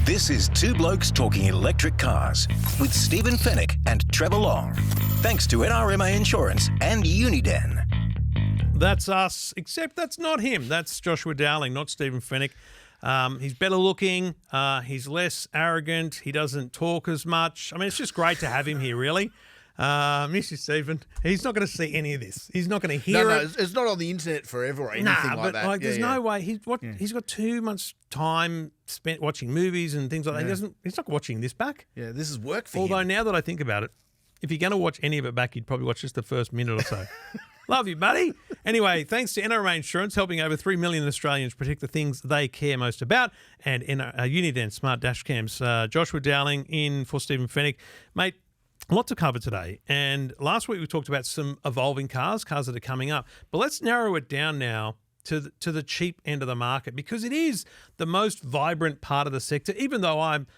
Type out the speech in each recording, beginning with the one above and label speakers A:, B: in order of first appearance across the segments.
A: This is Two Blokes Talking Electric Cars with Stephen Fennick and Trevor Long. Thanks to NRMA Insurance and Uniden.
B: That's us, except that's not him. That's Joshua Dowling, not Stephen Fennick. He's better looking. He's less arrogant. He doesn't talk as much. I mean, it's just great to have him here, really. Miss you, Stephen. He's not going to see any of this. He's not going to hear it.
C: No, it's not on the internet forever or anything like that.
B: There's no way. He's got too much time spent watching movies and things like that. He's not watching this back.
C: Yeah, this is work for him.
B: Although now that I think about it, if you're going to watch any of it back, you'd probably watch just the first minute or so. Love you, buddy. Anyway, thanks to NRMA Insurance, helping over 3 million Australians protect the things they care most about, and Uniden Smart Dash Cams. Joshua Dowling in for Stephen Fennick. Mate, lot to cover today. And last week we talked about some evolving cars that are coming up. But let's narrow it down now to the cheap end of the market, because it is the most vibrant part of the sector, even though I'm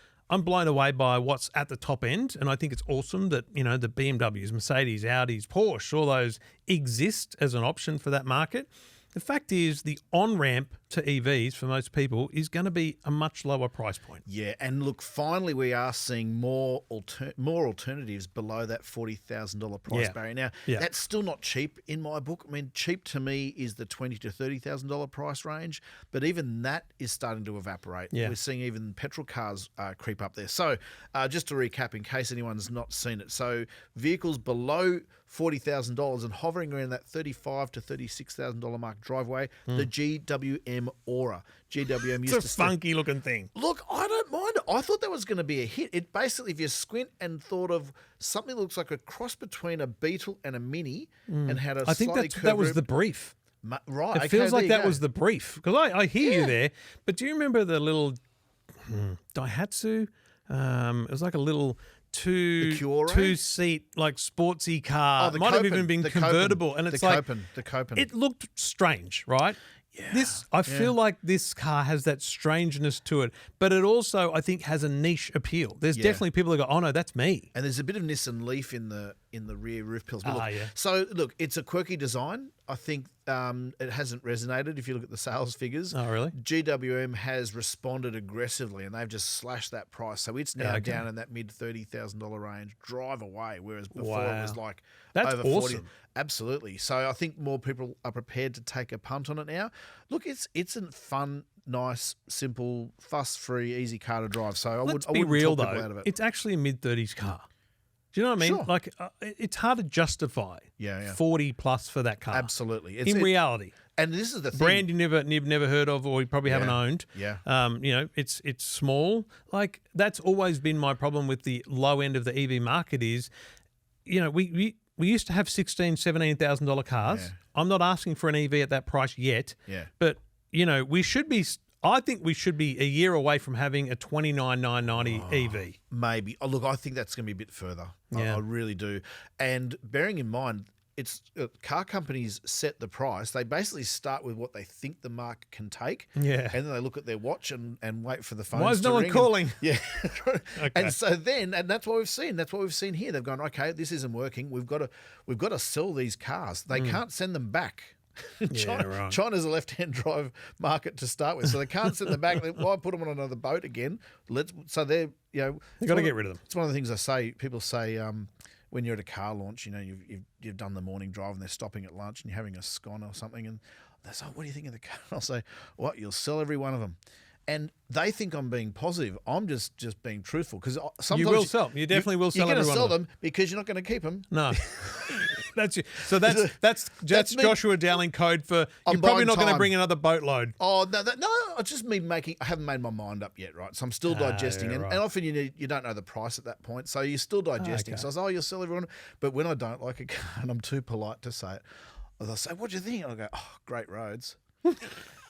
B: blown away by what's at the top end, and I think it's awesome that, the BMWs, Mercedes, Audis, Porsche, all those exist as an option for that market. The fact is the on-ramp to EVs for most people is going to be a much lower price point.
C: Yeah, and look, finally we are seeing more alternatives below that $40,000 price barrier. Now, that's still not cheap in my book. I mean, cheap to me is the $20,000 to $30,000 price range, but even that is starting to evaporate. Yeah. We're seeing even petrol cars creep up there. So just to recap, in case anyone's not seen it, so vehicles below $40,000 and hovering around that $35,000 to $36,000 mark driveway, the GWM Aura. GWM used
B: it's a funky looking thing.
C: Look, I don't mind it. I thought that was going to be a hit. It basically, if you squint and thought of something that looks like a cross between a Beetle and a Mini and had a slightly curved
B: that was the brief.
C: Right.
B: It feels like that was the brief. Because I hear you there. But do you remember the little Daihatsu? It was like a little two-seat, like, sportsy car.
C: Oh,
B: Might have even been convertible. And it's
C: the Copen.
B: It looked strange, right? Yeah. I feel like this car has that strangeness to it, but it also, I think, has a niche appeal. There's definitely people that go, oh no, that's me.
C: And there's a bit of Nissan Leaf in the rear roof pills. So look, it's a quirky design. I think it hasn't resonated if you look at the sales figures.
B: Oh, really?
C: GWM has responded aggressively and they've just slashed that price. So it's now down in that mid $30,000 range. Drive away, whereas before it was like
B: that's
C: over
B: awesome.
C: 40. Absolutely. So I think more people are prepared to take a punt on it now. Look, it's a fun, nice, simple, fuss-free, easy car to drive. So I wouldn't
B: be real,
C: talk people out of it.
B: It's actually a mid-30s car. Do you know what I mean?
C: Sure.
B: Like, it's hard to justify 40 plus for that car.
C: Absolutely.
B: In reality.
C: And this is the thing.
B: Brand you've never heard of, or you probably haven't owned.
C: Yeah.
B: It's small. Like, that's always been my problem with the low end of the EV market is, we used to have $16,000, $17,000 cars. Yeah. I'm not asking for an EV at that price yet.
C: Yeah.
B: But, we should be. I think we should be a year away from having a $29,990 EV.
C: Maybe. Oh, look, I think that's going to be a bit further.
B: Yeah.
C: I really do. And bearing in mind, it's car companies set the price. They basically start with what they think the market can take.
B: Yeah.
C: And then they look at their watch and wait for the phone.
B: Why is no one calling?
C: Okay. And so and that's what we've seen. That's what we've seen here. They've gone, okay, this isn't working. We've got to sell these cars. They can't send them back. China's a left-hand drive market to start with, so they can't send them back. Why put them on another boat again? So they're
B: you got to get rid of them.
C: It's one of the things I say. People say when you're at a car launch, you've done the morning drive and they're stopping at lunch and you're having a scone or something, and they say, "What do you think of the car?" And I'll say, "What? You'll sell every one of them." And they think I'm being positive. I'm just being truthful, because sometimes
B: you will sell. You definitely will sell.
C: You're going to sell
B: them
C: because you're not going to keep them.
B: No. That's you. So that's Joshua Dowling code for you're probably not going to bring another boatload.
C: Oh no, it's just me making. I haven't made my mind up yet, right? So I'm still digesting, and often you don't know the price at that point, so you're still digesting. So I was, you'll sell everyone, but when I don't like a car and I'm too polite to say it, they'll say, "What do you think?" And I go, "Oh, great roads."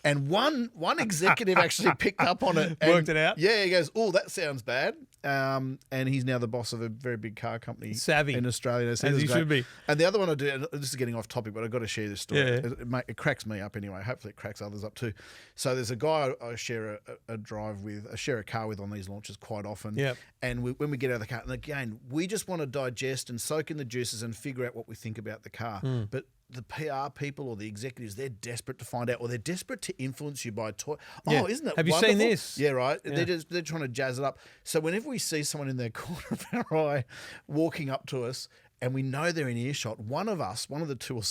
C: And one executive actually picked up on it. And,
B: worked it out?
C: Yeah, he goes, "Oh, that sounds bad." And he's now the boss of a very big car company.
B: Savvy.
C: In Australia.
B: As he should be.
C: And the other one I do, and this is getting off topic, but I've got to share this story.
B: Yeah.
C: It cracks me up anyway. Hopefully it cracks others up too. So there's a guy I share a car with on these launches quite often.
B: Yep.
C: And when we get out of the car, and again, we just want to digest and soak in the juices and figure out what we think about the car. But the PR people or the executives, they're desperate to find out, or they're desperate to influence you by toy.
B: Yeah.
C: Oh, isn't it
B: Have you
C: wonderful?
B: seen this?
C: Yeah, right.
B: Yeah.
C: They're trying to jazz it up. So whenever we see someone in their corner of our eye walking up to us, and we know they're in earshot, one of the two will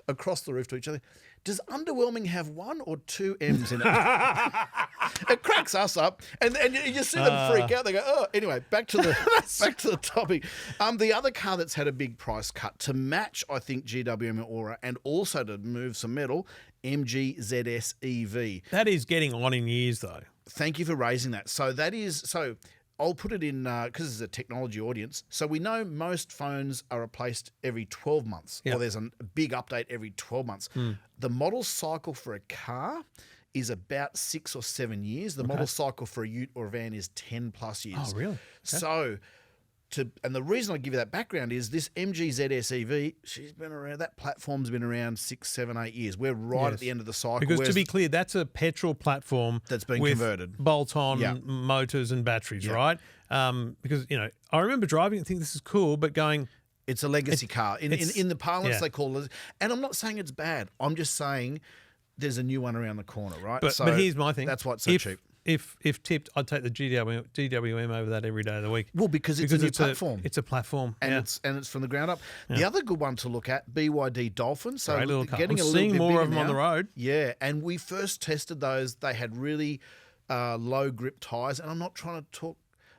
C: across the roof to each other. Does underwhelming have 1 or 2 M's in it? It cracks us up, and you see them freak out. They go, oh. Anyway, back to the topic. The other car that's had a big price cut to match, I think, GWM Aura, and also to move some metal, MG ZS EV.
B: That is getting on in years, though.
C: Thank you for raising that. So I'll put it in because it's a technology audience. So we know most phones are replaced every 12 months, or there's a big update every 12 months. The model cycle for a car is about 6 or 7 years. The model cycle for a ute or a van is 10 plus years.
B: Oh, really? Okay.
C: So, and the reason I give you that background is this MG ZS EV, she's been around, that platform's been around 6, 7, 8 years. We're right at the end of the cycle.
B: Because to be clear, that's a petrol platform
C: that's been
B: with
C: converted.
B: bolt-on motors and batteries, right? Because, I remember driving and thinking this is cool, but going...
C: It's a legacy car. In the parlance, they call it... And I'm not saying it's bad. I'm just saying there's a new one around the corner, right?
B: But here's my thing.
C: That's why it's so cheap.
B: If tipped, I'd take the GWM over that every day of the week.
C: Well, because it's a new platform.
B: It's a platform,
C: and it's from the ground up. The other good one to look at, BYD Dolphin. So
B: great little car.
C: Getting
B: I'm
C: a
B: seeing
C: little bit
B: more of them
C: now.
B: on the road.
C: Yeah, and we first tested those. They had really low grip tyres, and I'm not trying to talk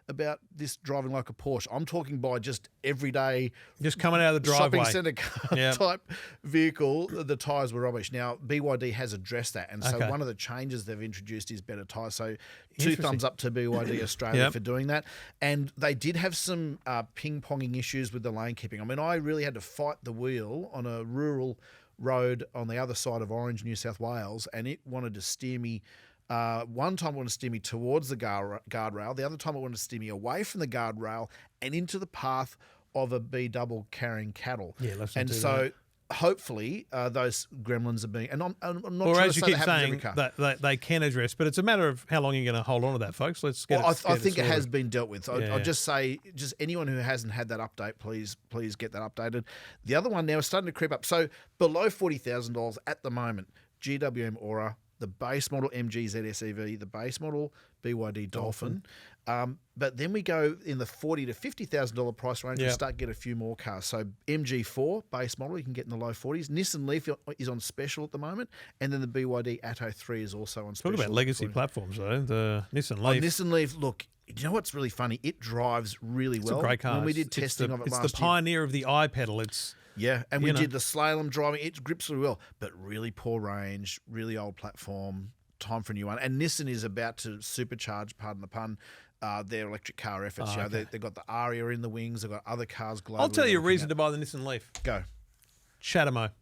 C: about this driving like a Porsche. I'm talking by just everyday,
B: just coming out of the driveway,
C: shopping centre car type vehicle. The tyres were rubbish. Now BYD has addressed that, and so one of the changes they've introduced is better tyres. So 2 thumbs up to BYD Australia for doing that. And they did have some ping-ponging issues with the lane keeping. I mean, I really had to fight the wheel on a rural road on the other side of Orange, New South Wales, and it wanted to steer me. One time it wanted to steer me towards the guardrail. The other time it wanted to steer me away from the guardrail and into the path of a B-double carrying cattle.
B: Yeah, let's not
C: and
B: do
C: so hopefully those gremlins are being... And I'm not
B: or
C: trying
B: as
C: to
B: you
C: say
B: keep
C: that happens
B: saying,
C: every car.
B: that they can address, but it's a matter of how long you're going to hold on to that, folks. Let's get
C: I
B: it
C: think it has
B: sorted.
C: been dealt with. I'll just say, just anyone who hasn't had that update, please get that updated. The other one now is starting to creep up. So below $40,000 at the moment, GWM Aura, the base model MG ZS EV, the base model BYD Dolphin. But then we go in the $40,000 to $50,000 price range. We start to get a few more cars. So MG4 base model, you can get in the low 40s. Nissan Leaf is on special at the moment, and then the BYD Atto 3 is also on special.
B: Talk about legacy platforms, though. The Nissan Leaf.
C: Nissan Leaf, look. Do you know what's really funny? It drives really well.
B: It's a great car.
C: When we did testing of it last year.
B: It's the pioneer of the iPedal.
C: And we did the slalom driving. It grips really well, but really poor range, really old platform, time for a new one. And Nissan is about to supercharge, pardon the pun, their electric car efforts. They've got the Aria in the wings. They've got other cars globally.
B: I'll tell you a reason to buy the Nissan Leaf.
C: Go.
B: Chatamo.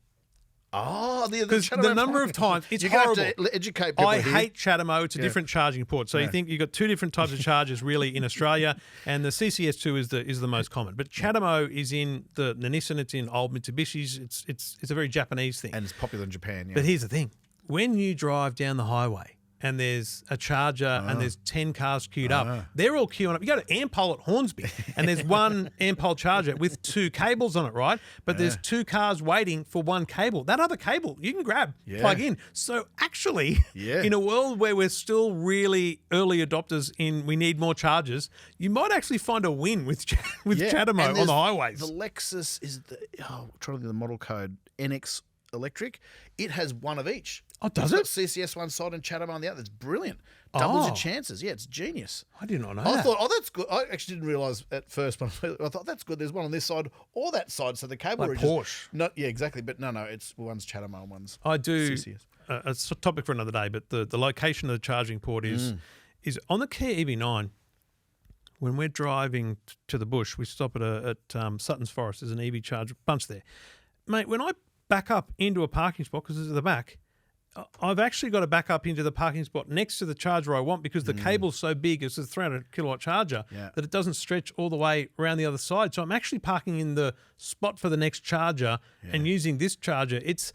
C: Oh,
B: because the number of times it's horrible.
C: Have to educate people.
B: I hate Chatamo. It's a different charging port. So you think you've got 2 different types of chargers really in Australia, and the CCS2 is the most common. But Chatamo is in the Nissan. It's in old Mitsubishis. It's a very Japanese thing,
C: and it's popular in Japan. Yeah.
B: But here's the thing: when you drive down the highway and there's a charger and there's 10 cars queued up, they're all queuing up. You go to Ampol at Hornsby and there's one Ampol charger with 2 cables on it, right? But there's 2 cars waiting for one cable. That other cable you can grab, plug in. So actually, in a world where we're still really early adopters we need more chargers, you might actually find a win with Chatamo on the highways.
C: The Lexus is I'm trying to think of the model code, NX Electric. It has one of each.
B: Oh, does it?
C: It's got CCS one side and Chatamo on the other. It's brilliant. Doubles your chances. Yeah, it's genius.
B: I did not know
C: I
B: that.
C: thought, that's good. I actually didn't realise at first, but I thought that's good. There's one on this side or that side, so the cable
B: like Porsche.
C: Exactly. But no, it's one's Chatamo and one's
B: I do.
C: CCS.
B: It's a topic for another day, but the location of the charging port is on the Kia EV9. When we're driving to the bush, we stop at Sutton's Forest. There's an EV charge bunch there. Mate, when I back up into a parking spot, because it's at the back, I've actually got to back up into the parking spot next to the charger I want because the cable's so big, it's a 300 kilowatt charger, that it doesn't stretch all the way around the other side. So I'm actually parking in the spot for the next charger and using this charger. It's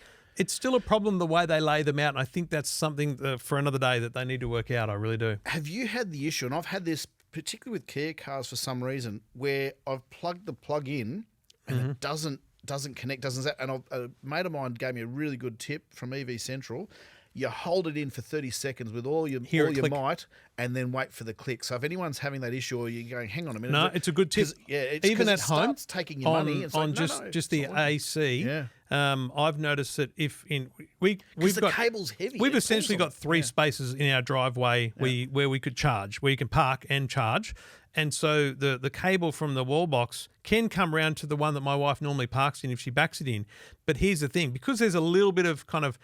B: still a problem the way they lay them out, and I think that's something for another day that they need to work out. I really do.
C: Have you had the issue, and I've had this particularly with Kia cars for some reason, where I've plugged the plug in and it doesn't doesn't connect, doesn't that. And a mate of mine gave me a really good tip from EV Central. You hold it in for 30 seconds with all your might, and then wait for the click. So if anyone's having that issue, or you're going, hang on a minute.
B: No, it's a good tip.
C: Even
B: at home,
C: taking your money. It's
B: on
C: like,
B: just the AC.
C: Yeah.
B: I've noticed that we've
C: the
B: got
C: cable's heavy.
B: We've essentially got 3 spaces in our driveway where we could charge, where you can park and charge. And so the cable from the wall box can come round to the one that my wife normally parks in if she backs it in. But here's the thing, because there's a little bit of kind of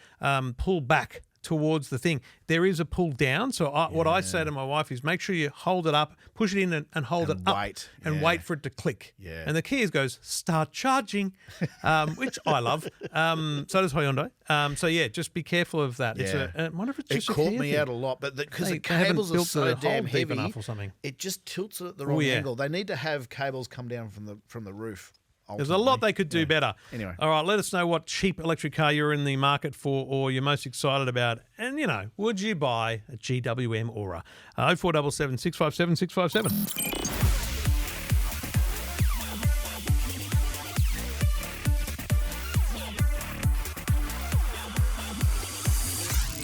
B: pull back towards the thing, there is a pull down. So what I say to my wife is, make sure you hold it up, push it in and hold it up and wait for it to click.
C: Yeah.
B: And the key goes, start charging, which I love. So does Hyundai. So yeah, just be careful of that.
C: Yeah.
B: I wonder if it's just
C: it
B: a
C: caught
B: gear
C: me
B: thing.
C: out a lot, but because the
B: They haven't
C: cables are
B: built
C: so
B: the
C: damn
B: hole deep
C: heavy,
B: enough or something.
C: it just tilts it at the wrong angle. They need to have cables come down from the roof.
B: There's a lot they could do better.
C: Anyway.
B: All right, let us know what cheap electric car you're in the market for or you're most excited about. And, would you buy a GWM Aura? 0477 657 657.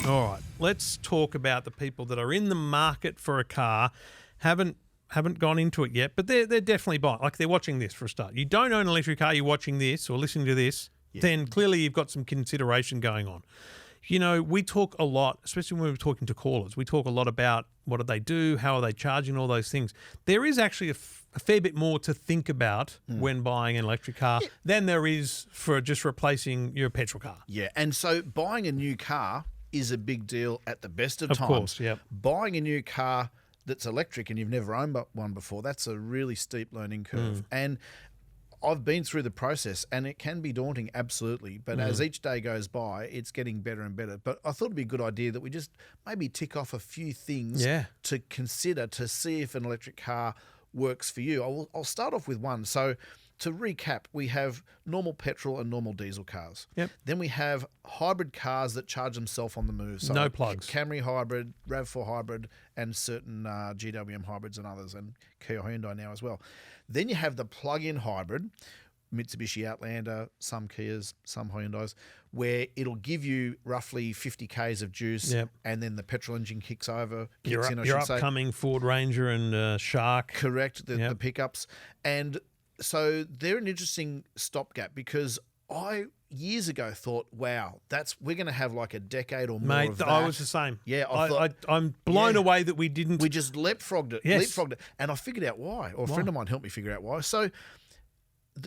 B: All right, let's talk about the people that are in the market for a car, haven't gone into it yet, but they're definitely buying. Like, they're watching this for a start. You don't own an electric car, you're watching this or listening to this, then clearly you've got some consideration going on. We talk a lot, especially when we're talking to callers, we talk a lot about what do they do, how are they charging, all those things. There is actually a fair bit more to think about when buying an electric car than there is for just replacing your petrol car.
C: Yeah, and so buying a new car is a big deal at the best of times.
B: Of course, yep.
C: Buying a new car that's electric and you've never owned one before, that's a really steep learning curve. And I've been through the process and it can be daunting, absolutely. But as each day goes by, it's getting better and better. But I thought it'd be a good idea that we just maybe tick off a few things to consider to see if an electric car works for you. I'll start off with one. So to recap, we have normal petrol and normal diesel cars.
B: Yep.
C: Then we have hybrid cars that charge themselves on the move. So
B: no plugs.
C: Camry hybrid, RAV4 hybrid, and certain GWM hybrids and others, and Kia Hyundai now as well. Then you have the plug-in hybrid, Mitsubishi Outlander, some Kias, some Hyundais, where it'll give you roughly 50 Ks of juice, and then the petrol engine kicks over.
B: Your upcoming Ford Ranger and Shark.
C: Correct, the pickups. And so they're an interesting stopgap because I years ago thought, wow, we're going to have like a decade or more of that.
B: I was the same.
C: Yeah,
B: I'm blown away that we didn't.
C: We just leapfrogged it.
B: Yes.
C: And I figured out why, or a friend of mine helped me figure out why. So,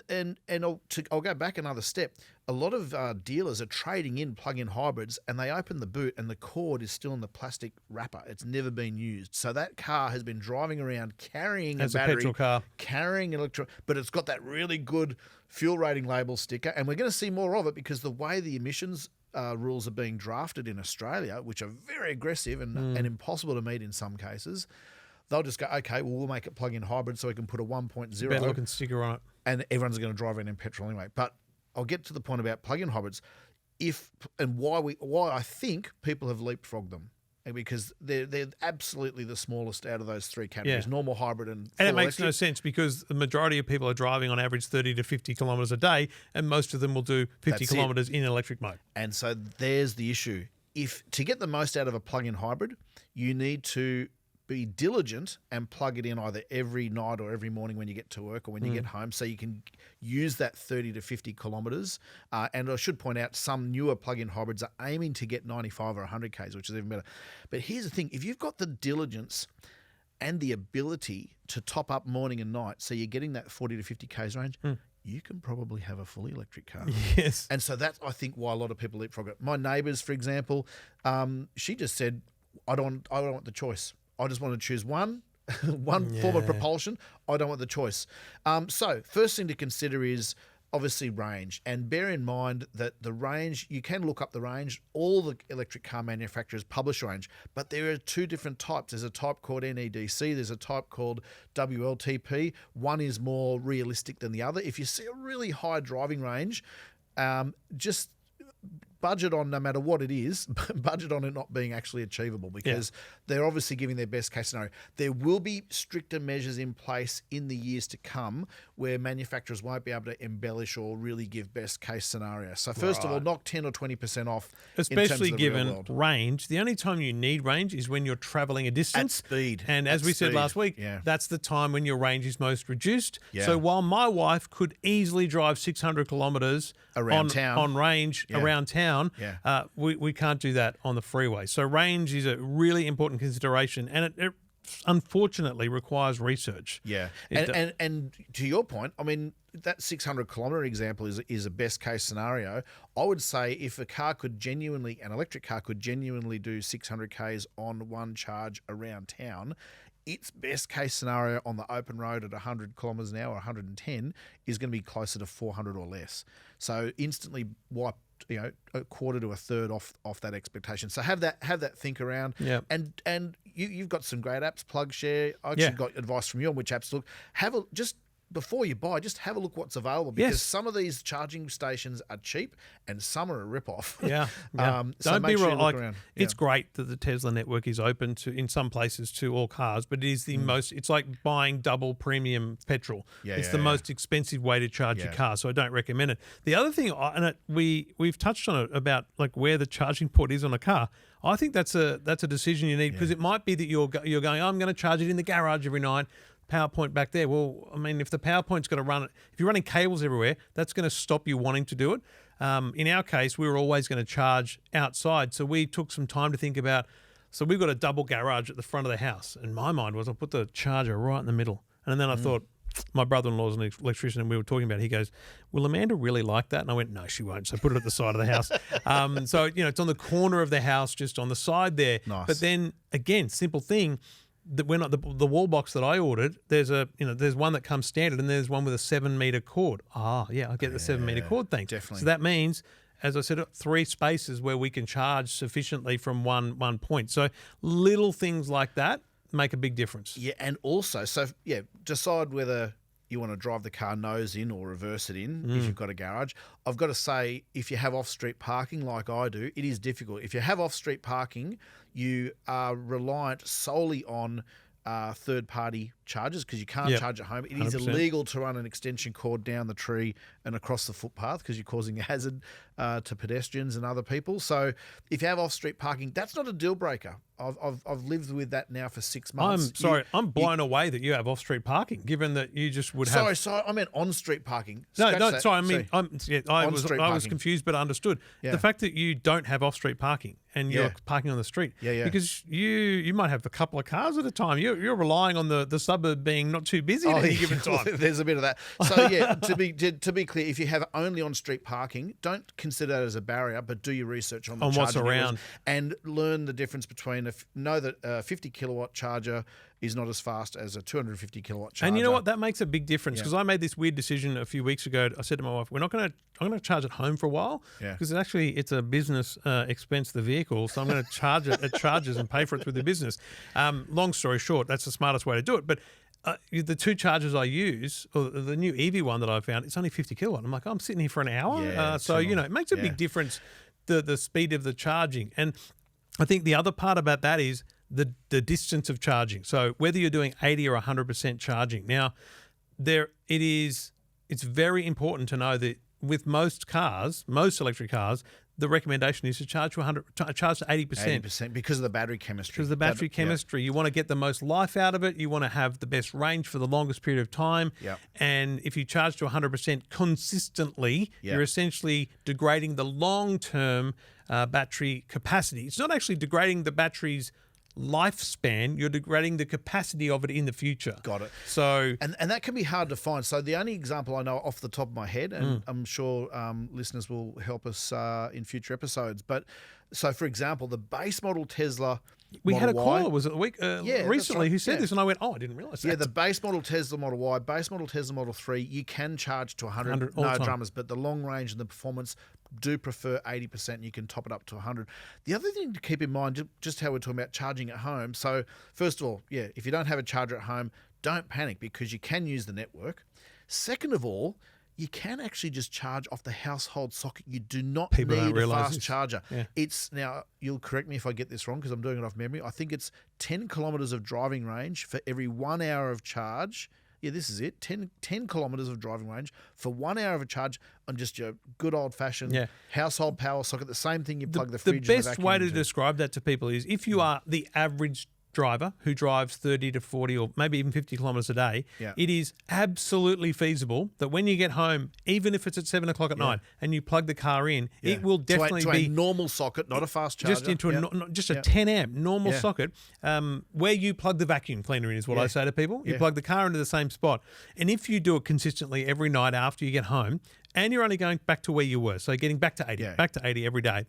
C: and I'll go back another step. A lot of dealers are trading in plug-in hybrids, and they open the boot, and the cord is still in the plastic wrapper. It's never been used. So that car has been driving around carrying a battery,
B: petrol car,
C: carrying but it's got that really good fuel rating label sticker, and we're going to see more of it because the way the emissions rules are being drafted in Australia, which are very aggressive and impossible to meet in some cases. They'll just go, okay, well, we'll make it plug-in hybrid so we can put a 1.0.
B: Better looking sticker on it.
C: And everyone's going to drive around in petrol anyway. But I'll get to the point about plug-in hybrids, why I think people have leapfrogged them, because they're absolutely the smallest out of those three categories: normal, hybrid, and full
B: it makes
C: electric.
B: no sense because the majority of people are driving on average 30 to 50 kilometres a day, and most of them will do 50 kilometres in electric mode.
C: And so there's the issue: to get the most out of a plug-in hybrid, you need to be diligent and plug it in either every night or every morning when you get to work or when you get home, so you can use that 30 to 50 kilometres. And I should point out, some newer plug-in hybrids are aiming to get 95 or 100 Ks, which is even better. But here's the thing. If you've got the diligence and the ability to top up morning and night, so you're getting that 40 to 50 Ks range, you can probably have a fully electric car.
B: Yes.
C: And so that's, I think, why a lot of people leapfrog it. My neighbours, for example, she just said, I don't want the choice. I just want to choose one form of propulsion. I don't want the choice. So first thing to consider is obviously range. And bear in mind that the range, you can look up the range. All the electric car manufacturers publish range, but there are two different types. There's a type called NEDC. There's a type called WLTP. One is more realistic than the other. If you see a really high driving range, just budget on, no matter what it is, budget on it not being actually achievable, because they're obviously giving their best case scenario. There will be stricter measures in place in the years to come where manufacturers won't be able to embellish or really give best case scenario. So first of all, knock 10 or 20% off.
B: Especially
C: in terms of the
B: given
C: real world.
B: range. The only time you need range is when you're travelling a distance.
C: At speed.
B: And as
C: At
B: we said
C: speed.
B: last week,
C: Yeah.
B: that's the time when your range is most reduced.
C: Yeah.
B: So while my wife could easily drive 600 kilometres
C: Around town.
B: on range around town, we can't do that on the freeway. So range is a really important consideration, and it unfortunately requires research.
C: Yeah. And to your point, I mean, that 600 kilometre example is a best case scenario. I would say if an electric car could genuinely do 600 Ks on one charge around town, its best case scenario on the open road at 100 kilometres an hour, 110, is going to be closer to 400 or less. So instantly wipe, a quarter to a third off that expectation. So have that think around.
B: Yeah.
C: And you've got some great apps, PlugShare. I actually got advice from you on which apps to look. Before you buy, just have a look what's available, because some of these charging stations are cheap and some are a rip-off.
B: Yeah.
C: So
B: Don't
C: make
B: be
C: sure
B: wrong.
C: you look around.
B: It's great that the Tesla network is open to, in some places, to all cars, but it is the most. It's like buying double premium petrol. It's the most expensive way to charge your car, so I don't recommend it. The other thing, we've touched on it about like where the charging port is on a car. I think that's a decision you need, because it might be that you're going, I'm going to charge it in the garage every night. Power point back there. Well, I mean, if the power point's going to run it, if you're running cables everywhere, that's going to stop you wanting to do it. In our case, we were always going to charge outside. So we took some time to think about, so we've got a double garage at the front of the house. And my mind was, I'll put the charger right in the middle. And then I thought, my brother-in-law's an electrician, and we were talking about it. He goes, will Amanda really like that? And I went, no, she won't. So I put it at the side of the house. So, it's on the corner of the house, just on the side there.
C: Nice.
B: But then, again, simple thing, that we're not the wall box that I ordered. There's there's one that comes standard, and there's one with a 7-meter cord. I get the 7-meter cord. Thanks.
C: Definitely.
B: So that means, as I said, 3 spaces where we can charge sufficiently from one point. So little things like that make a big difference.
C: Yeah, and also, decide whether you want to drive the car nose in or reverse it in if you've got a garage. I've got to say, if you have off-street parking like I do, it is difficult. If you have off-street parking, you are reliant solely on third-party chargers, because you can't charge at home. It is
B: 100%.
C: illegal to run an extension cord down the tree and across the footpath, because you're causing a hazard to pedestrians and other people. So if you have off-street parking, that's not a deal breaker. I've lived with that now for 6 months.
B: I'm blown away that you have off-street parking, given that you just would have.
C: Sorry, I meant on-street parking.
B: No,
C: Scratch that.
B: sorry. I mean, I was
C: parking.
B: confused, but understood.
C: Yeah.
B: The fact that you don't have off-street parking and you're parking on the street, because you might have a couple of cars at a time. You're relying on the suburb being not too busy at any given time.
C: There's a bit of that. So to be clear, if you have only on-street parking, don't consider that as a barrier, but do your research on
B: what's
C: charging
B: around
C: networks and learn the difference between know that a 50 kilowatt charger is not as fast as a 250 kilowatt charger.
B: And you know what? That makes a big difference, because I made this weird decision a few weeks ago. I said to my wife, I'm going to charge at home for a while, because it's a business expense, the vehicle. So I'm going to charge it at charges and pay for it through the business. Long story short, that's the smartest way to do it. But the 2 chargers I use, or the new EV one that I found, it's only 50 kilowatt. I'm like, I'm sitting here for an hour. So, it makes a big difference, the speed of the charging. And I think the other part about that is the distance of charging. So whether you're doing 80 or 100% charging. Now, it's very important to know that with most electric cars, the recommendation is to charge to 80%.
C: 80% because of the battery chemistry.
B: Because of the battery chemistry. You want to get the most life out of it. You want to have the best range for the longest period of time.
C: Yep.
B: And if you charge to 100% consistently, you're essentially degrading the long-term battery capacity. It's not actually degrading the battery's lifespan, you're degrading the capacity of it in the future.
C: Got it.
B: So,
C: and that can be hard to find. So the only example I know off the top of my head, and I'm sure listeners will help us in future episodes, but so for example, the base model Tesla
B: we
C: Model
B: had a
C: Y,
B: caller, was it a week recently, who said this, and I went, I didn't realise that.
C: Yeah, the base model Tesla Model Y, base model Tesla Model 3, you can charge to 100 no dramas, but the long range and the performance do prefer 80%. You can top it up to 100. The other thing to keep in mind, just how we're talking about charging at home. So first of all, if you don't have a charger at home, don't panic, because you can use the network. Second of all, you can actually just charge off the household socket. You do not
B: People don't
C: need a
B: realise
C: fast
B: this.
C: charger.
B: Yeah.
C: It's now, you'll correct me if I get this wrong because I'm doing it off memory. I think it's 10 kilometres of driving range for every 1 hour of charge. Yeah, this is it. 10 kilometres of driving range for 1 hour of a charge on just your good old-fashioned household power socket. The same thing you plug the fridge
B: The
C: and the
B: best
C: vacuum
B: way to
C: into.
B: describe that to people is if you are the average driver who drives 30 to 40 or maybe even 50 kilometres a day, it is absolutely feasible that when you get home, even if it's at 7 o'clock at night and you plug the car in, it will definitely
C: to
B: be
C: a normal socket, not a fast charger.
B: just into a 10 amp normal socket where you plug the vacuum cleaner in is what I say to people. You plug the car into the same spot. And if you do it consistently every night after you get home and you're only going back to where you were, so getting back to 80 every day,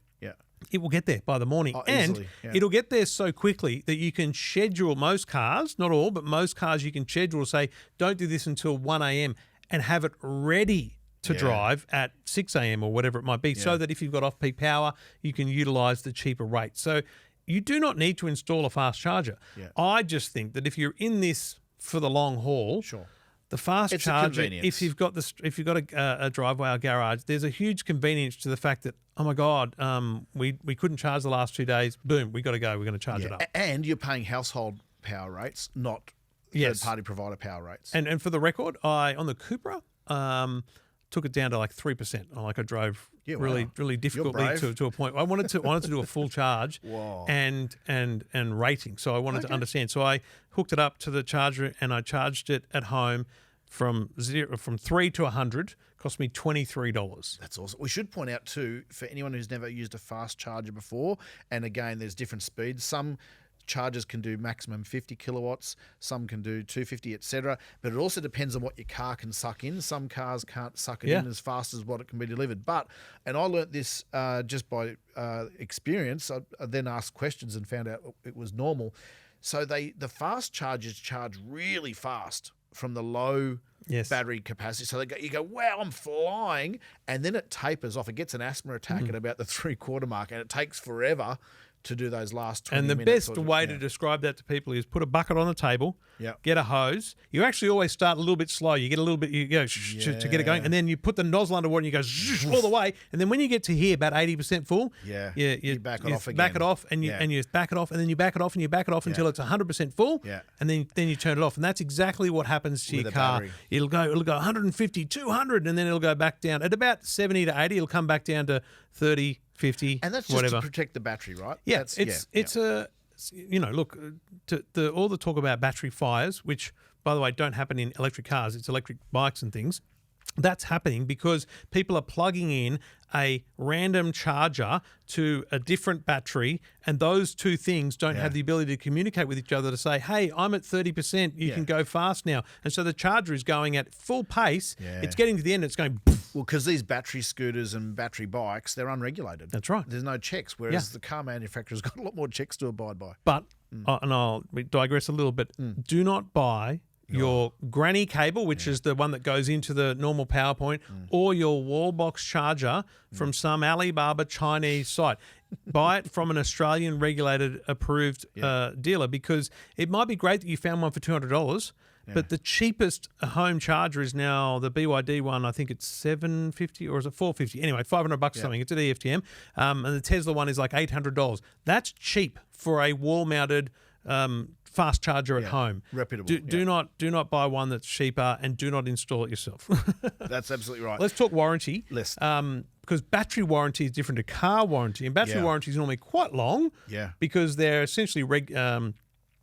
B: it will get there by the morning. And it'll get there so quickly that you can schedule most cars, not all, but most cars you can schedule, say, don't do this until 1 a.m. and have it ready to drive at 6 a.m. or whatever it might be, so that if you've got off-peak power, you can utilise the cheaper rate. So you do not need to install a fast charger. I just think that if you're in this for the long haul, the fast charger, if you've got a driveway or garage, there's a huge convenience to the fact that, oh my God, we couldn't charge the last 2 days. Boom, we got to go. We're going to charge it up.
C: And you're paying household power rates, not third-party provider power rates.
B: And for the record, on the Cupra, took it down to like 3%. I drove really difficultly to a point. I wanted to do a full charge and rating. So I wanted to understand. So I hooked it up to the charger and I charged it at home from 3 to 100. Cost me $23.
C: That's awesome. We should point out too, for anyone who's never used a fast charger before, and again, there's different speeds. Some chargers can do maximum 50 kilowatts, some can do 250, etc. But it also depends on what your car can suck in. Some cars can't suck it in as fast as what it can be delivered. And I learnt this just by experience. I then asked questions and found out it was normal. So the fast chargers charge really fast from the low battery capacity. So you go, wow, I'm flying. And then it tapers off. It gets an asthma attack at about the 3/4 mark, and it takes forever to do those last 20 minutes.
B: And the best way to describe that to people is put a bucket on the table, get a hose. You actually always start a little bit slow. You get a little bit, to get it going, and then you put the nozzle under water and you go all the way. And then when you get to here, about 80% full,
C: you back it off again.
B: Back it off, and you back it off, and then you back it off, and you back it off until it's 100% full, and then you turn it off. And that's exactly what happens to your car. Battery. It'll go 150, 200, and then it'll go back down. At about 70 to 80, it'll come back down to 30, 50,
C: and that's just
B: whatever.
C: To protect the battery, right?
B: Yeah, look, all the talk about battery fires, which, by the way, don't happen in electric cars, it's electric bikes and things. That's happening because people are plugging in a random charger to a different battery, and those two things don't have the ability to communicate with each other to say, hey, I'm at 30%, you can go fast now. And so the charger is going at full pace. It's getting to the end, it's going...
C: Well, because these battery scooters and battery bikes, they're unregulated.
B: That's right.
C: There's no checks, whereas the car manufacturer's got a lot more checks to abide by.
B: But, and I'll digress a little bit, do not buy your granny cable, which is the one that goes into the normal power point, or your wall box charger from some Alibaba Chinese site. Buy it from an Australian regulated approved dealer, because it might be great that you found one for $200, but the cheapest home charger is now the BYD one. I think it's $750 or is it $450? Anyway, $500 something. It's at EFTM. And the Tesla one is like $800. That's cheap for a wall-mounted fast charger at home.
C: Reputable.
B: Do not buy one that's cheaper, and do not install it yourself.
C: That's absolutely right.
B: Let's talk warranty. Because battery warranty is different to car warranty, and battery warranty is normally quite long. Because they're essentially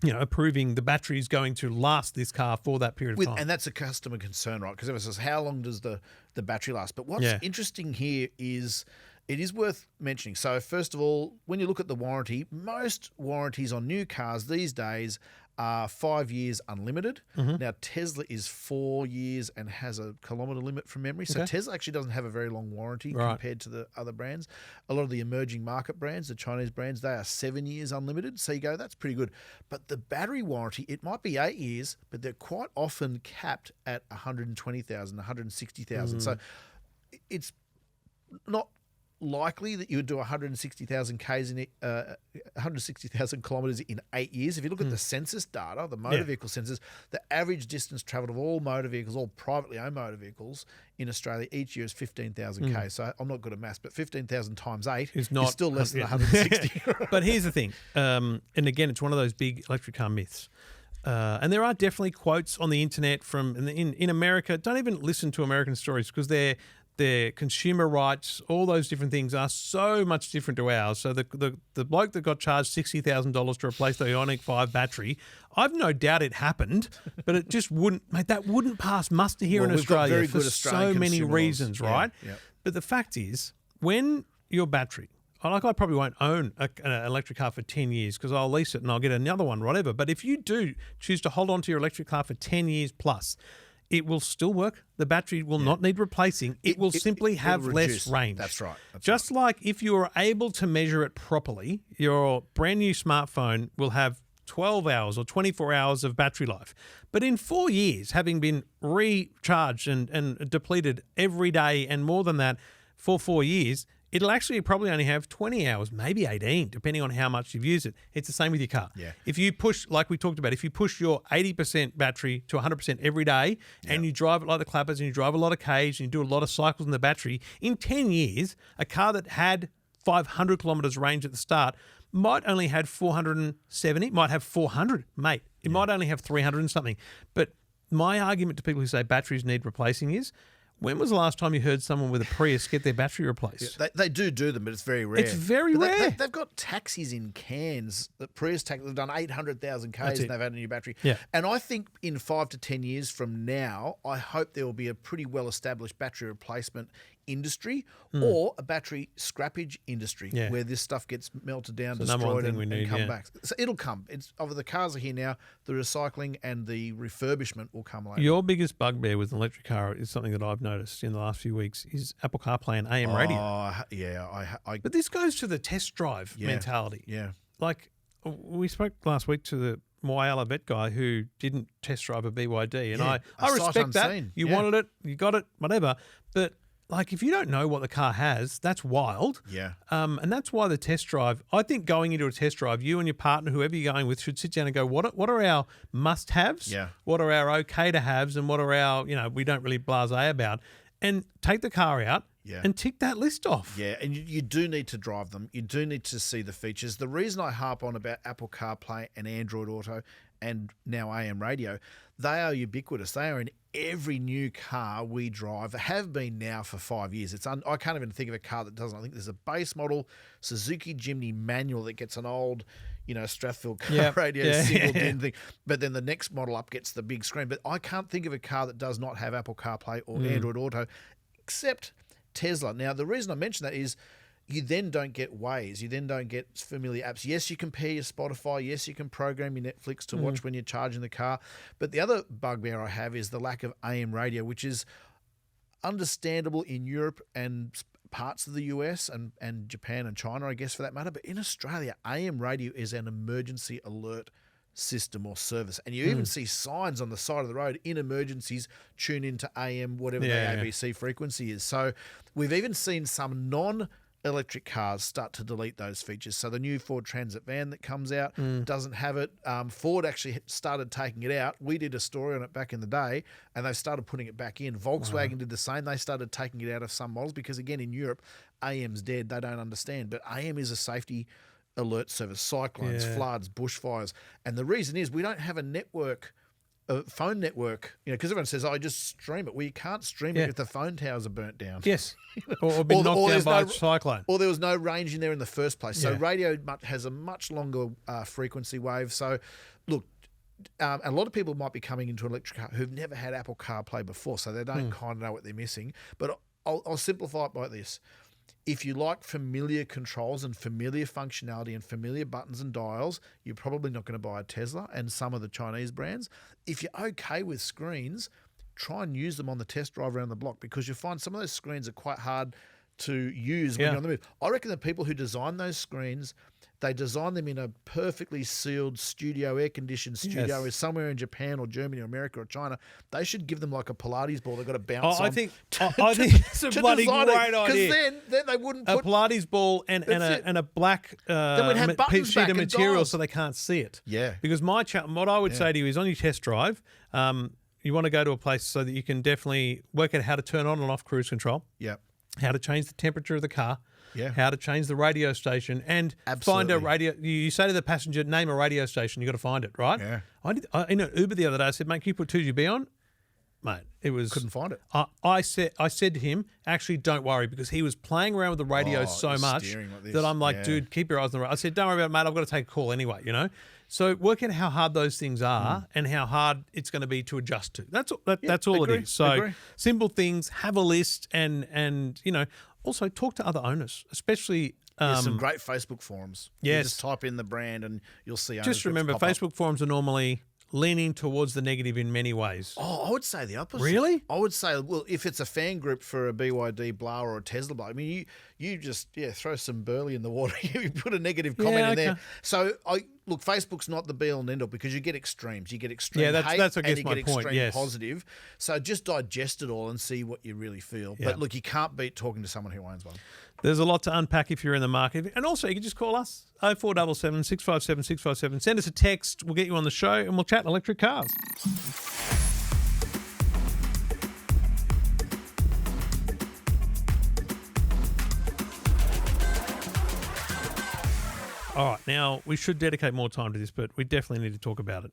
B: approving the battery is going to last this car for that period of time.
C: And that's a customer concern, right? Because everyone says, how long does the battery last? But what's interesting here is it is worth mentioning. So first of all, when you look at the warranty, most warranties on new cars these days are 5 years unlimited. Now, Tesla is 4 years and has a kilometre limit from memory. So Tesla actually doesn't have a very long warranty compared to the other brands. A lot of the emerging market brands, the Chinese brands, they are 7 years unlimited. So you go, that's pretty good. But the battery warranty, it might be 8 years, but they're quite often capped at 120,000, 160,000. So it's not likely that you would do 160,000 Ks in 160,000 kilometres in 8 years. If you look at the census data, the motor vehicle census, the average distance travelled of all motor vehicles, all privately owned motor vehicles in Australia each year is 15,000 Ks. So I'm not good at maths, but 15,000 times 8 is still less than 160.
B: But here's the thing, and again, it's one of those big electric car myths. And there are definitely quotes on the internet from in America. Don't even listen to American stories because their consumer rights, all those different things are so much different to ours. So the bloke that got charged $60,000 to replace the Ioniq 5 battery, I've no doubt it happened, but it just wouldn't, mate, that wouldn't pass muster here in Australia for so many reasons, right?
C: Yeah.
B: But the fact is, when your battery, I probably won't own an electric car for 10 years because I'll lease it and I'll get another one, whatever. But if you do choose to hold on to your electric car for 10 years plus, it will still work. The battery will not need replacing. It will simply have less range.
C: That's right.
B: Just like if you are able to measure it properly, your brand new smartphone will have 12 hours or 24 hours of battery life. But in 4 years, having been recharged and depleted every day and more than that for 4 years, it'll actually probably only have 20 hours, maybe 18, depending on how much you've used it. It's the same with your car.
C: Yeah.
B: If you push, like we talked about, if you push your 80% battery to 100% every day and you drive it like the clappers and you drive a lot of Ks and you do a lot of cycles in the battery, in 10 years, a car that had 500 kilometres range at the start might only have 470, might have 400, mate. It might only have 300 and something. But my argument to people who say batteries need replacing is, when was the last time you heard someone with a Prius get their battery replaced?
C: Yeah, they do them, but it's very rare.
B: It's very rare.
C: They've got taxis in Cairns, the Prius taxis, they've done 800,000 Ks and they've had a new battery.
B: Yeah.
C: And I think in 5 to 10 years from now, I hope there will be a pretty well-established battery replacement industry or a battery scrappage industry where this stuff gets melted down, destroyed and come back. So it'll come. It's over the cars are here now. The recycling and the refurbishment will come later.
B: Your biggest bugbear with an electric car is something that I've noticed in the last few weeks is Apple CarPlay and AM radio.
C: Yeah.
B: But this goes to the test drive mentality.
C: Yeah.
B: Like we spoke last week to the Moyala vet guy who didn't test drive a BYD, and I respect that. You wanted it, you got it, whatever. But like, if you don't know what the car has, that's wild.
C: Yeah.
B: And that's why the test drive, I think going into a test drive, you and your partner, whoever you're going with, should sit down and go, what are our must-haves?
C: Yeah.
B: What are our okay-to-haves? And what are our, we don't really blasé about? And take the car out and tick that list off.
C: Yeah, and you do need to drive them. You do need to see the features. The reason I harp on about Apple CarPlay and Android Auto and now AM radio, they are ubiquitous. They are in every new car we drive, have been now for 5 years. I can't even think of a car that doesn't. I think there's a base model Suzuki Jimny manual that gets an old, Strathfield car radio single din thing. But then the next model up gets the big screen. But I can't think of a car that does not have Apple CarPlay or Android Auto, except Tesla. Now, the reason I mention that is you then don't get Waze. You then don't get familiar apps. Yes, you can pair your Spotify. Yes, you can program your Netflix to watch when you're charging the car. But the other bugbear I have is the lack of AM radio, which is understandable in Europe and parts of the US and Japan and China, I guess, for that matter. But in Australia, AM radio is an emergency alert system or service. And you even see signs on the side of the road, in emergencies, tune into AM, whatever the ABC frequency is. So we've even seen some non-electric cars start to delete those features. So the new Ford Transit van that comes out doesn't have it. Ford actually started taking it out. We did a story on it back in the day, and they started putting it back in. Volkswagen did the same. They started taking it out of some models because, again, in Europe, AM's dead. They don't understand. But AM is a safety alert service, cyclones, floods, bushfires. And the reason is we don't have a network, a phone network, because everyone says, I just stream it. Well, you can't stream it if the phone towers are burnt down.
B: Yes. Or been knocked down by a cyclone.
C: Or there was no range in there in the first place. So radio has a much longer frequency wave. So, look, a lot of people might be coming into an electric car who've never had Apple CarPlay before, so they don't kind of know what they're missing. But I'll simplify it by this. If you like familiar controls and familiar functionality and familiar buttons and dials, you're probably not going to buy a Tesla and some of the Chinese brands. If you're okay with screens, try and use them on the test drive around the block, because you'll find some of those screens are quite hard to use when you're on the move. I reckon the people who design those screens, They design them in a perfectly sealed studio, air-conditioned studio somewhere in Japan or Germany or America or China. They should give them like a Pilates ball they've got to bounce on.
B: I think it's a bloody great idea.
C: Because then they wouldn't put...
B: A Pilates ball and a black
C: Then we'd have buttons
B: sheet
C: back
B: of
C: and
B: material
C: dials.
B: so they can't see it.
C: Yeah.
B: Because what I would say to you is on your test drive, you want to go to a place so that you can definitely work out how to turn on and off cruise control.
C: Yep.
B: How to change the temperature of the car.
C: Yeah.
B: How to change the radio station and find a radio. You say to the passenger, name a radio station. You got to find it, right?
C: Yeah.
B: In an Uber the other day, I said, mate, can you put 2GB on? Mate, it was...
C: Couldn't find it.
B: I said to him, actually, don't worry, because he was playing around with the radio so much that I'm like, dude, keep your eyes on the radio. I said, don't worry about it, mate. I've got to take a call anyway, you know? So work out how hard those things are and how hard it's going to be to adjust to. That's all
C: agree,
B: it is. So simple things, have a list and you know, also talk to other owners, especially...
C: There's some great Facebook forums.
B: Yes.
C: You just type in the brand and you'll see owners
B: just remember,
C: groups pop
B: Facebook forums are normally leaning towards the negative in many ways.
C: Oh, I would say the opposite.
B: Really?
C: I would say, well, if it's a fan group for a BYD blah or a Tesla blah, I mean, you just throw some burley in the water. You put a negative comment in there. So look, Facebook's not the be all and end all because you get extremes. You get extreme hate
B: that's I guess
C: and you
B: my
C: get
B: point.
C: extreme
B: Yes.
C: positive. So just digest it all and see what you really feel.
B: Yeah.
C: But look, you can't beat talking to someone who owns one.
B: There's a lot to unpack if you're in the market. And also, you can just call us, 0477 657 657. Send us a text. We'll get you on the show and we'll chat electric cars. All right, now we should dedicate more time to this, but we definitely need to talk about it.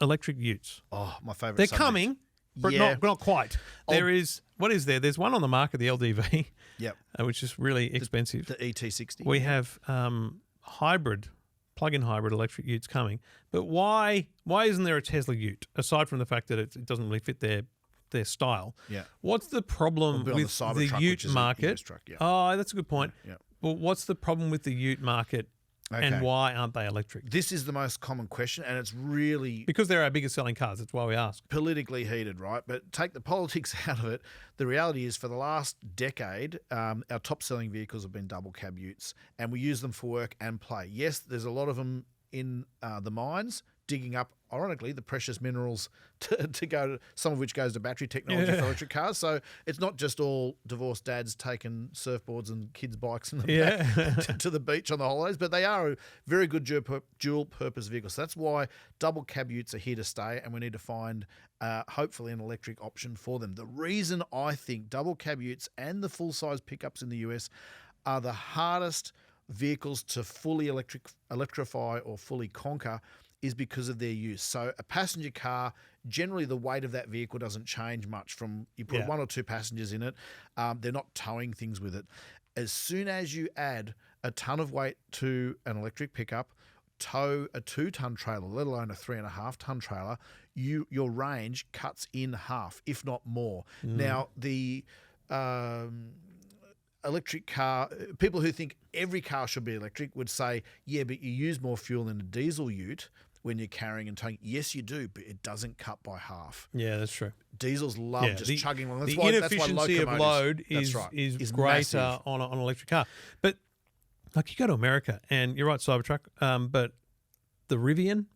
B: Electric Utes.
C: Oh, my favourite
B: They're
C: subject.
B: coming, but
C: Yeah.
B: not quite. What is there? There's one on the market, the LDV,
C: Yep.
B: which is really expensive.
C: The ET60.
B: We have plug-in hybrid electric Utes coming, but why isn't there a Tesla Ute aside from the fact that it doesn't really fit their style?
C: Yeah.
B: What's the problem
C: We'll be on
B: with
C: the Cybertruck,
B: the Ute
C: which is a
B: market?
C: US truck, yeah.
B: Oh, that's a good point.
C: Yeah.
B: Well, what's the problem with the Ute market, and
C: Okay.
B: why aren't they electric?
C: This is the most common question, and it's really
B: Because they're our biggest selling cars. That's why we ask.
C: politically heated, right? But take the politics out of it. The reality is, for the last decade, our top-selling vehicles have been double cab Utes, and we use them for work and play. Yes, there's a lot of them in the mines, digging up, ironically, the precious minerals to go to, some of which goes to battery technology for electric cars. So it's not just all divorced dads taking surfboards and kids' bikes in the back to the beach on the holidays, but they are a very good dual-purpose vehicle. So that's why double cab Utes are here to stay, and we need to find, hopefully, an electric option for them. The reason I think double cab Utes and the full-size pickups in the US are the hardest vehicles to fully electrify or fully conquer is because of their use. So a passenger car, generally the weight of that vehicle doesn't change much from you put one or two passengers in it. They're not towing things with it. As soon as you add a ton of weight to an electric pickup, tow a 2-ton trailer, let alone a 3.5-ton trailer, your range cuts in half, if not more. Now, the electric car, people who think every car should be electric would say, yeah, but you use more fuel than a diesel Ute when you're carrying and towing. Yes, you do, but it doesn't cut by half.
B: Yeah, that's true.
C: Diesels love just chugging along. That's
B: the
C: why
B: inefficiency of load is greater
C: massive.
B: on an electric car. But like you go to America, and you're right, Cybertruck, but the Rivian,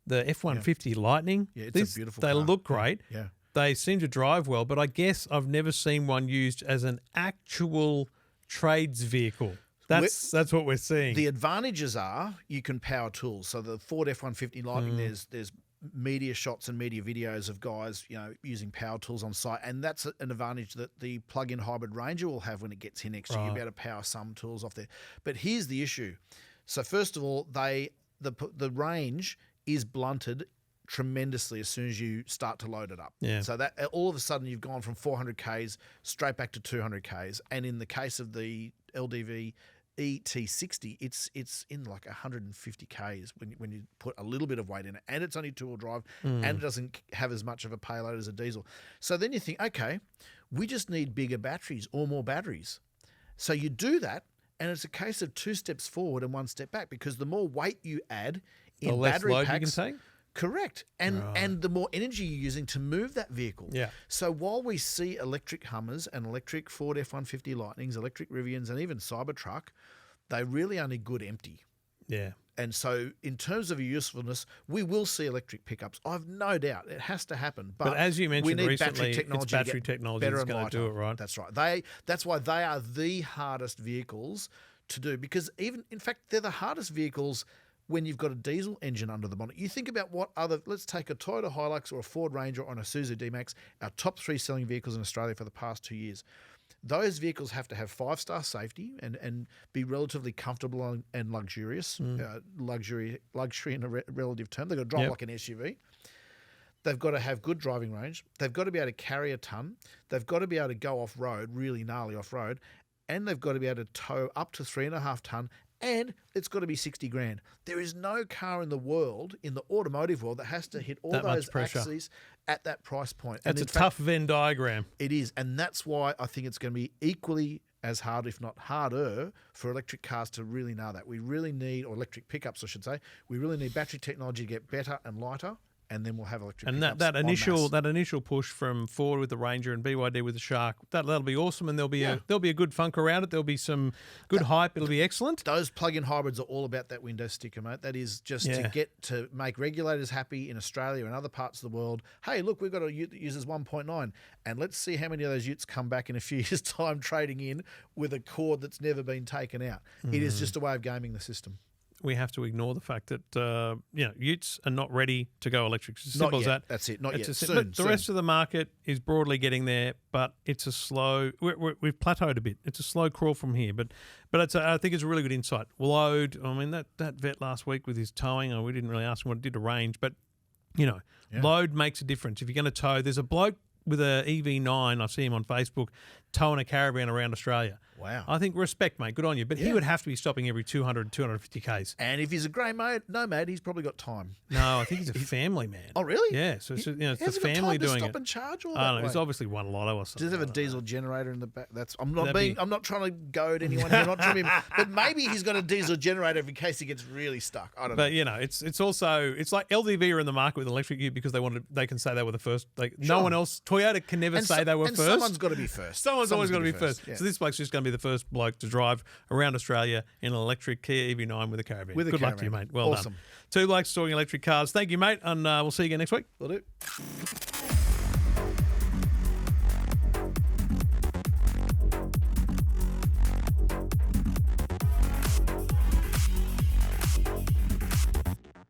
B: the F-150 Lightning,
C: it's a beautiful
B: they
C: car.
B: look great.
C: Yeah.
B: They seem to drive well, but I guess I've never seen one used as an actual trades vehicle. That's what we're seeing.
C: The advantages are you can power tools. So the Ford F-150 Lightning, there's media shots and media videos of guys, using power tools on site, and that's an advantage that the plug-in hybrid Ranger will have when it gets here next year. You'll be able to power some tools off there. But here's the issue. So first of all, the range is blunted tremendously as soon as you start to load it up.
B: Yeah.
C: So that all of a sudden you've gone from 400 Ks straight back to 200 Ks. And in the case of the LDV ET60, it's in like 150 Ks when you put a little bit of weight in it, and it's only 2-wheel drive, and it doesn't have as much of a payload as a diesel. So then you think, okay, we just need bigger batteries or more batteries. So you do that, and it's a case of 2 steps forward and 1 step back, because the more weight you add in
B: the less
C: battery
B: load
C: packs,
B: you can take?
C: Correct. And the more energy you're using to move that vehicle.
B: Yeah.
C: So while we see electric Hummers and electric Ford F-150 Lightnings, electric Rivians, and even Cybertruck, they really only good empty.
B: Yeah.
C: And so in terms of usefulness, we will see electric pickups. I've no doubt it has to happen.
B: But as you mentioned
C: we need
B: recently,
C: battery technology
B: that's going to do it, right?
C: That's right. That's why they are the hardest vehicles to do, because in fact, they're the hardest vehicles when you've got a diesel engine under the bonnet. You think about let's take a Toyota Hilux or a Ford Ranger or a Isuzu D-Max, our top 3 selling vehicles in Australia for the past 2 years. Those vehicles have to have 5-star safety and be relatively comfortable and luxurious, luxury in a relative term. They've got to drive like an SUV. They've got to have good driving range. They've got to be able to carry a ton. They've got to be able to go off-road, really gnarly off-road. And they've got to be able to tow up to 3.5 ton. And it's got to be 60 grand. There is no car in the world, in the automotive world, that has to hit all those axes at that price point.
B: That's a tough Venn diagram.
C: It is. And that's why I think it's going to be equally as hard, if not harder, for electric cars to really know that. We really need, or electric pickups, I should say, we really need battery technology to get better and lighter. And then we'll have electric pickups.
B: And that initial push from Ford with the Ranger and BYD with the Shark, that'll be awesome, and there'll be a good funk around it. There'll be some good hype. It'll be excellent.
C: Those plug-in hybrids are all about that window sticker, mate. That is just to make regulators happy in Australia and other parts of the world. Hey, look, we've got a ute that uses 1.9, and let's see how many of those utes come back in a few years' time trading in with a cord that's never been taken out. It is just a way of gaming the system.
B: We have to ignore the fact that utes are not ready to go electric. It's as simple as that.
C: That's it. Not yet.
B: Soon. The rest of the market is broadly getting there, but it's a slow. We've plateaued a bit. It's a slow crawl from here, but I think it's a really good insight. Load. I mean that vet last week with his towing. We didn't really ask him what it did to range, but load makes a difference. If you're going to tow, there's a bloke with a EV9. I see him on Facebook towing a caravan around Australia.
C: Wow.
B: I think respect, mate. Good on you. But he would have to be stopping every 200, 250 Ks.
C: And if he's a grey nomad, he's probably got time.
B: No, I think he's a family man.
C: Oh, really?
B: Yeah. So it's the family
C: got time
B: doing
C: to stop
B: it.
C: And charge all
B: I don't know.
C: that
B: He's obviously won a lotto or something.
C: Does he have a diesel generator in the back? I'm not trying to goad anyone here. I'm not trying to but maybe he's got a diesel generator in case he gets really stuck. I don't know.
B: But it's also like LDV are in the market with an electric ute because they can say they were the first. No one else. Toyota can never say they were first.
C: Someone's got to be first.
B: Someone's always got to be first. Yeah. So this bloke's just going to be the first bloke to drive around Australia in an electric Kia EV9 with a caravan. Good luck to you, mate. Well done. 2 blokes talking electric cars. Thank you, mate, and we'll see you again next week.
C: Will do.